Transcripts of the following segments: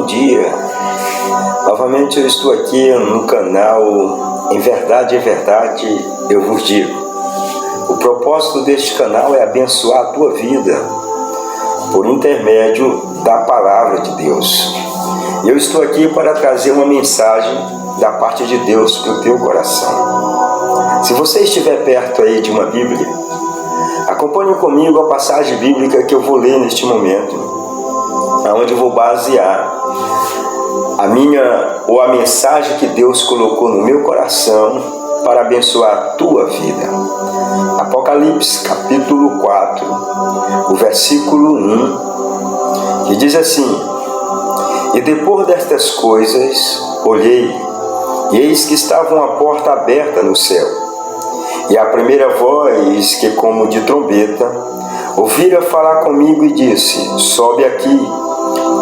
dia. Novamente eu estou aqui no canal Em Verdade, eu vos digo. O propósito deste canal é abençoar a tua vida por intermédio da Palavra de Deus. Eu estou aqui para trazer uma mensagem da parte de Deus para o teu coração. Se você estiver perto aí de uma Bíblia, acompanhe comigo a passagem bíblica que eu vou ler neste momento, onde eu vou basear a mensagem que Deus colocou no meu coração para abençoar a tua vida. Apocalipse capítulo 4, o versículo 1, que diz assim: E depois destas coisas olhei, e eis que estava uma porta aberta no céu. E a primeira voz, que como de trombeta, ouvira falar comigo e disse: Sobe aqui,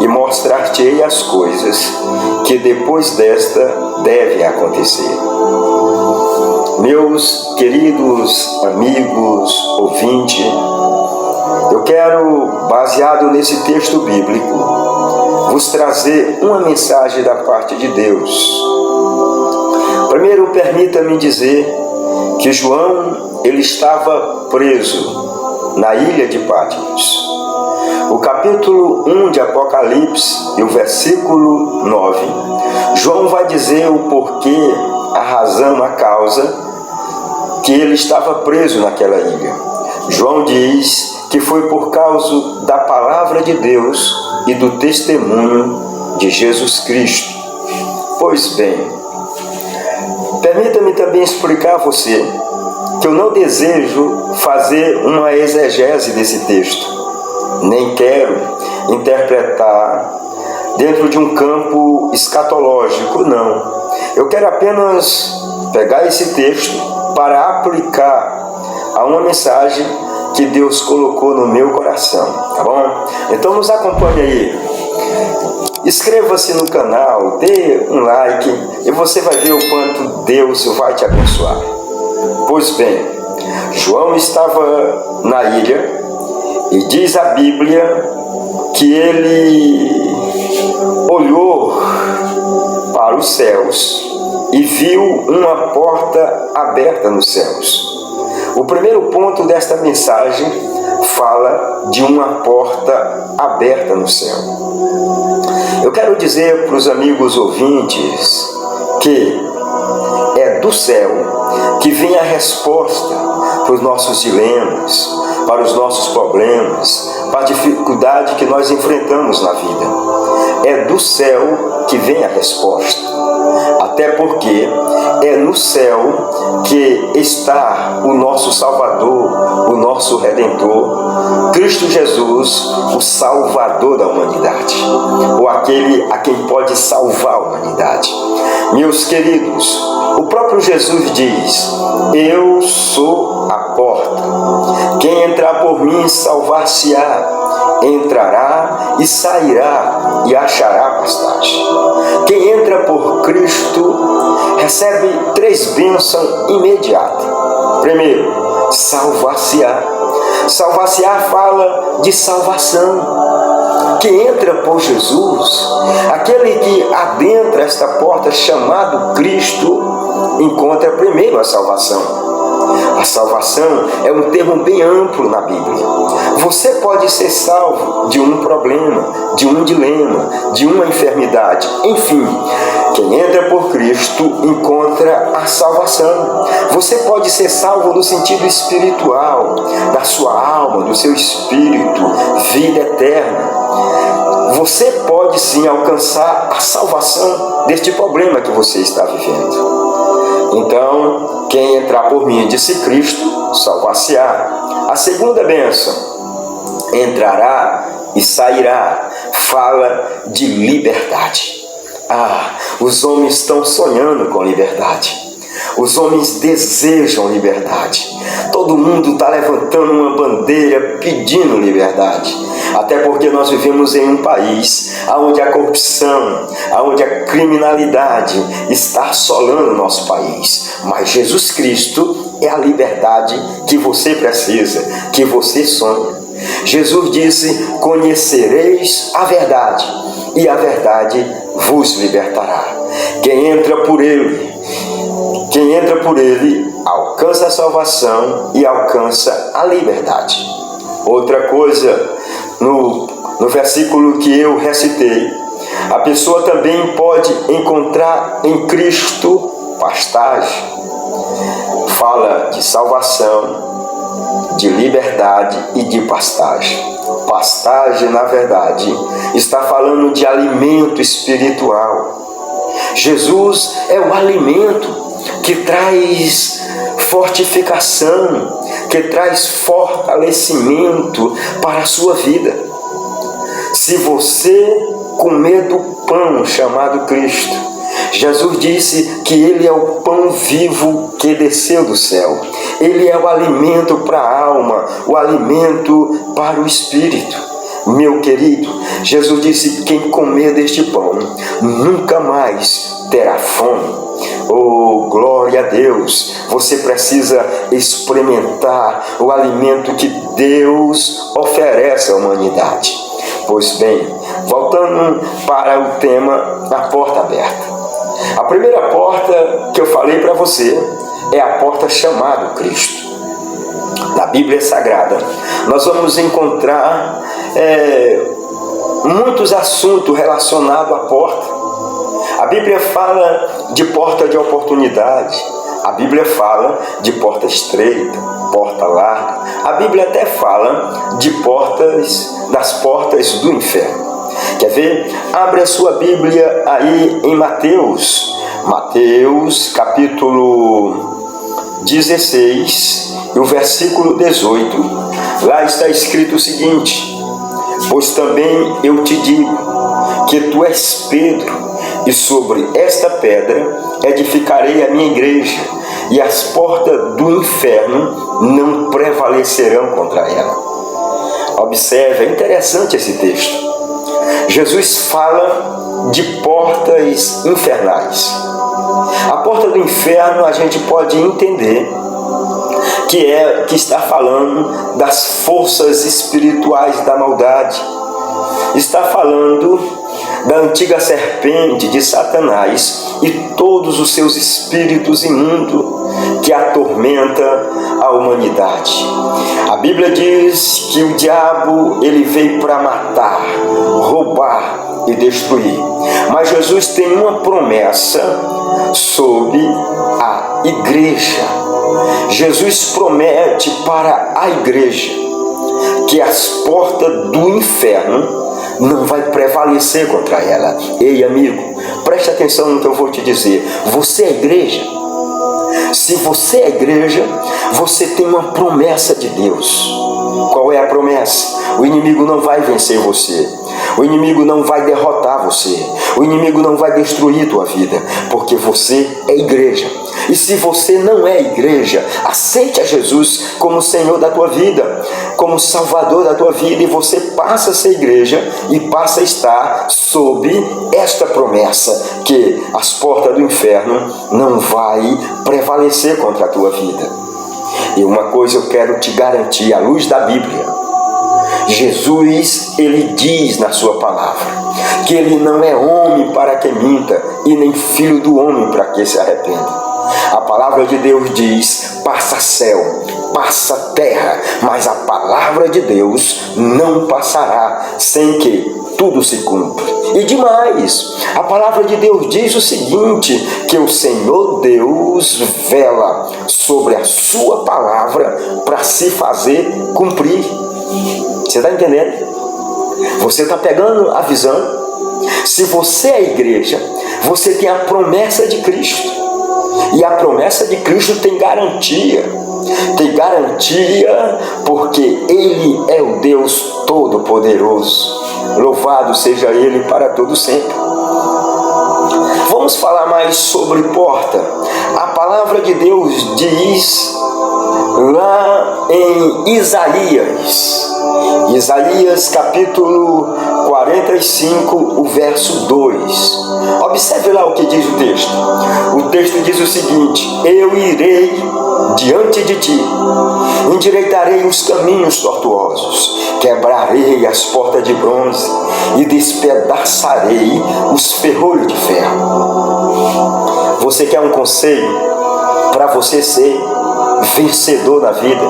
e mostrar-te-ei as coisas que depois desta devem acontecer. Meus queridos amigos, ouvintes, eu quero, baseado nesse texto bíblico, vos trazer uma mensagem da parte de Deus. Primeiro, permita-me dizer que João, ele estava preso na ilha de Patmos. O capítulo 1 de Apocalipse e o versículo 9, João vai dizer o porquê, a razão, a causa que ele estava preso naquela ilha. João diz que foi por causa da palavra de Deus e do testemunho de Jesus Cristo. Pois bem, permita-me também explicar a você que eu não desejo fazer uma exegese desse texto, nem quero interpretar dentro de um campo escatológico, não. Eu quero apenas pegar esse texto para aplicar a uma mensagem que Deus colocou no meu coração, tá bom? Então nos acompanhe aí. Inscreva-se no canal, dê um like e você vai ver o quanto Deus vai te abençoar. Pois bem, João estava na ilha e diz a Bíblia que ele olhou para os céus e viu uma porta aberta nos céus. O primeiro ponto desta mensagem fala de uma porta aberta no céu. Eu quero dizer para os amigos ouvintes que é do céu que vem a resposta para os nossos dilemas, para os nossos problemas, para a dificuldade que nós enfrentamos na vida. É do céu que vem a resposta. Até porque é no céu que está o nosso Salvador, o nosso Redentor, Cristo Jesus, o Salvador da humanidade, ou aquele a quem pode salvar a humanidade. Meus queridos, o próprio Jesus diz: Eu sou a porta. Quem entrar por mim salvar-se-á, entrará e sairá e achará pastagem. Quem entra por Cristo recebe 3 bênçãos imediatas. Primeiro, salvar-se-á. Salvar-se-á fala de salvação. Quem entra por Jesus, aquele que adentra esta porta chamado Cristo, encontra primeiro a salvação. A salvação é um termo bem amplo na Bíblia. Você pode ser salvo de um problema, de um dilema, de uma enfermidade. Enfim, quem entra por Cristo encontra a salvação. Você pode ser salvo no sentido espiritual, da sua alma, do seu espírito, vida eterna. Você pode sim alcançar a salvação deste problema que você está vivendo. Então, quem entrar por mim, disse Cristo, salvar-se-á. A segunda bênção, entrará e sairá, fala de liberdade. Os homens estão sonhando com liberdade. Os homens desejam liberdade. Todo mundo está levantando uma bandeira pedindo liberdade. Até porque nós vivemos em um país onde a corrupção, onde a criminalidade está assolando o nosso país. Mas Jesus Cristo é a liberdade que você precisa, que você sonha. Jesus disse: conhecereis a verdade, e a verdade vos libertará. Quem entra por ele alcança a salvação e alcança a liberdade. Outra coisa, no versículo que eu recitei, a pessoa também pode encontrar em Cristo pastagem. Fala de salvação, de liberdade e de pastagem. Pastagem, na verdade, está falando de alimento espiritual. Jesus é o alimento que traz fortificação, que traz fortalecimento para a sua vida. Se você comer do pão chamado Cristo, Jesus disse que Ele é o pão vivo que desceu do céu. Ele é o alimento para a alma, o alimento para o espírito. Meu querido, Jesus disse: quem comer deste pão nunca mais terá fome. Oh, glória a Deus! Você precisa experimentar o alimento que Deus oferece à humanidade. Pois bem, voltando para o tema da porta aberta. A primeira porta que eu falei para você é a porta chamada Cristo. Na Bíblia Sagrada, nós vamos encontrar muitos assuntos relacionados à porta. A Bíblia fala de porta de oportunidade. A Bíblia fala de porta estreita, porta larga. A Bíblia até fala de das portas do inferno. Quer ver? Abre a sua Bíblia aí em Mateus capítulo 16, e o versículo 18. Lá está escrito o seguinte: pois também eu te digo que tu és Pedro, e sobre esta pedra edificarei a minha igreja, e as portas do inferno não prevalecerão contra ela. Observe, é interessante esse texto. Jesus fala de portas infernais. A porta do inferno a gente pode entender que está falando das forças espirituais da maldade. Está falando da antiga serpente de Satanás e todos os seus espíritos imundos que atormenta a humanidade. A Bíblia diz que o diabo ele veio para matar, roubar e destruir. Mas Jesus tem uma promessa sobre a igreja. Jesus promete para a igreja que as portas do inferno não vai prevalecer contra ela. Ei, amigo, preste atenção no que eu vou te dizer. Você é igreja? Se você é igreja, você tem uma promessa de Deus. Qual é a promessa? O inimigo não vai vencer você. O inimigo não vai derrotar você. O inimigo não vai destruir tua vida, porque você é igreja. E se você não é igreja, aceite a Jesus como Senhor da tua vida, como Salvador da tua vida, e você passa a ser igreja e passa a estar sob esta promessa, que as portas do inferno não vai prevalecer contra a tua vida. E uma coisa eu quero te garantir à luz da Bíblia: Jesus, ele diz na sua palavra que ele não é homem para que minta, e nem filho do homem para que se arrependa. A palavra de Deus diz: passa céu, passa terra, mas a palavra de Deus não passará sem que tudo se cumpra. E demais, a palavra de Deus diz o seguinte, que o Senhor Deus vela sobre a sua palavra para se fazer cumprir. Você está entendendo? Você está pegando a visão? Se você é igreja, você tem a promessa de Cristo. E a promessa de Cristo tem garantia. Tem garantia porque Ele é o Deus Todo-Poderoso. Louvado seja Ele para todo sempre. Vamos falar mais sobre porta. A palavra de Deus diz lá em Isaías capítulo 45, o verso 2. Observe lá o que diz o texto. O texto diz o seguinte: eu irei diante de ti, endireitarei os caminhos tortuosos, quebrarei as portas de bronze e despedaçarei os ferrolhos de ferro. Você quer um conselho para você ser vencedor na vida?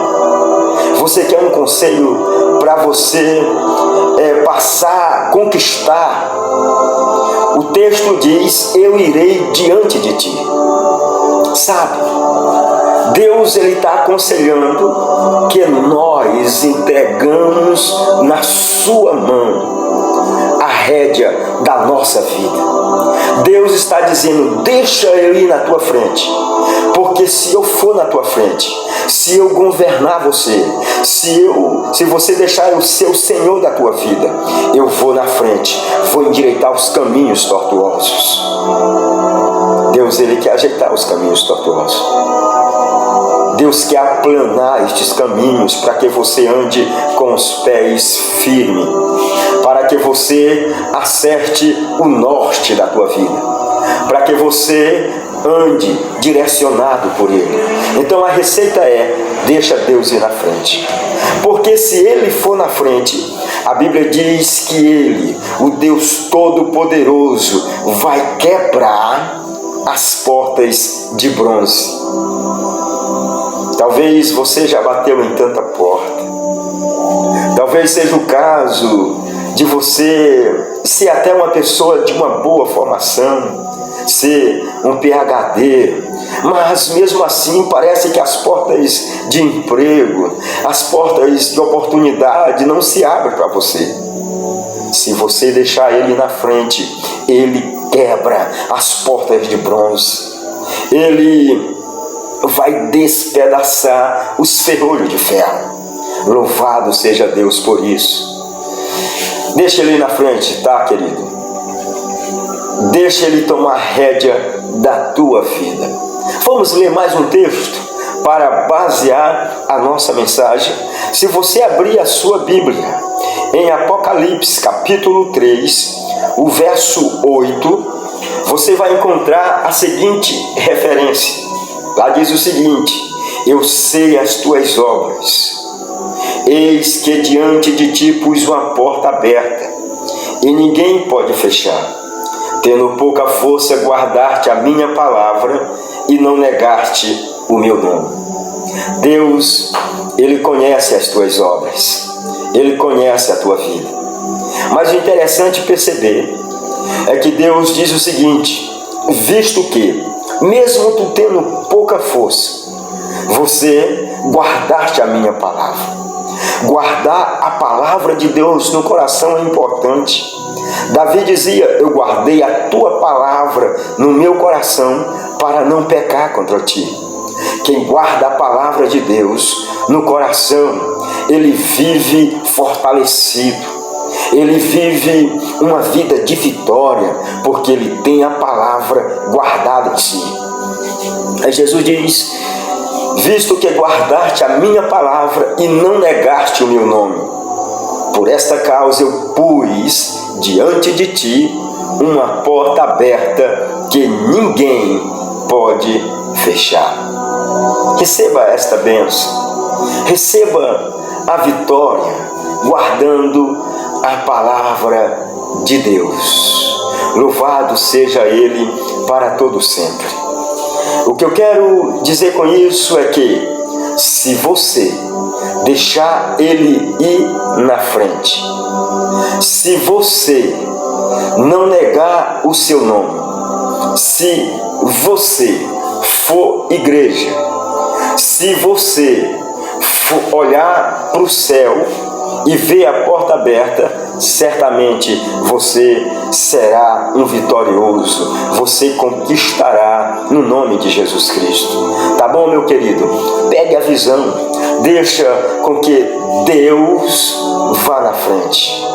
Você quer um conselho para você conquistar? O texto diz: eu irei diante de ti. Sabe, Deus está aconselhando que nós entregamos na sua mão a rédea da nossa vida. Deus está dizendo: deixa eu ir na tua frente, porque se eu for na tua frente, se eu governar você, se você deixar eu ser o Senhor da tua vida, eu vou na frente, vou endireitar os caminhos tortuosos. Deus, Ele quer ajeitar os caminhos tortuosos. Deus quer aplanar estes caminhos para que você ande com os pés firmes, para que você acerte o norte da tua vida, para que você ande direcionado por Ele. Então a receita é: deixa Deus ir na frente, porque se Ele for na frente, a Bíblia diz que Ele, o Deus Todo-Poderoso, vai quebrar as portas de bronze. Talvez você já bateu em tanta porta. Talvez seja o caso de você ser até uma pessoa de uma boa formação, ser um PhD, mas mesmo assim parece que as portas de emprego, as portas de oportunidade não se abrem para você. Se você deixar Ele na frente, Ele quebra as portas de bronze. Ele vai despedaçar os ferrolhos de ferro. Louvado seja Deus por isso. Deixa Ele na frente, tá, querido? Deixa Ele tomar rédea da tua vida. Vamos ler mais um texto para basear a nossa mensagem. Se você abrir a sua Bíblia em Apocalipse capítulo 3, o verso 8, você vai encontrar a seguinte referência. Lá diz o seguinte: eu sei as tuas obras, eis que diante de ti pus uma porta aberta, e ninguém pode fechar. Tendo pouca força, guardaste a minha palavra e não negaste o meu nome. Deus, Ele conhece as tuas obras, Ele conhece a tua vida. Mas o interessante perceber é que Deus diz o seguinte: visto que, mesmo tu tendo pouca força, você guardaste a minha palavra. Guardar a palavra de Deus no coração é importante. Davi dizia: eu guardei a tua palavra no meu coração para não pecar contra ti. Quem guarda a palavra de Deus no coração, ele vive fortalecido. Ele vive uma vida de vitória, porque ele tem a palavra guardada em si. Aí Jesus diz: visto que guardaste a minha palavra e não negaste o meu nome, por esta causa eu pus diante de ti uma porta aberta que ninguém pode fechar. Receba esta bênção, receba a vitória, guardando a palavra de Deus. Louvado seja Ele para todo sempre. O que eu quero dizer com isso é que, se você deixar Ele ir na frente, se você não negar o seu nome, se você for igreja, se você for olhar para o céu e ver a porta aberta, certamente você será um vitorioso, você conquistará no nome de Jesus Cristo. Tá bom, meu querido? Pegue a visão, deixa com que Deus vá na frente.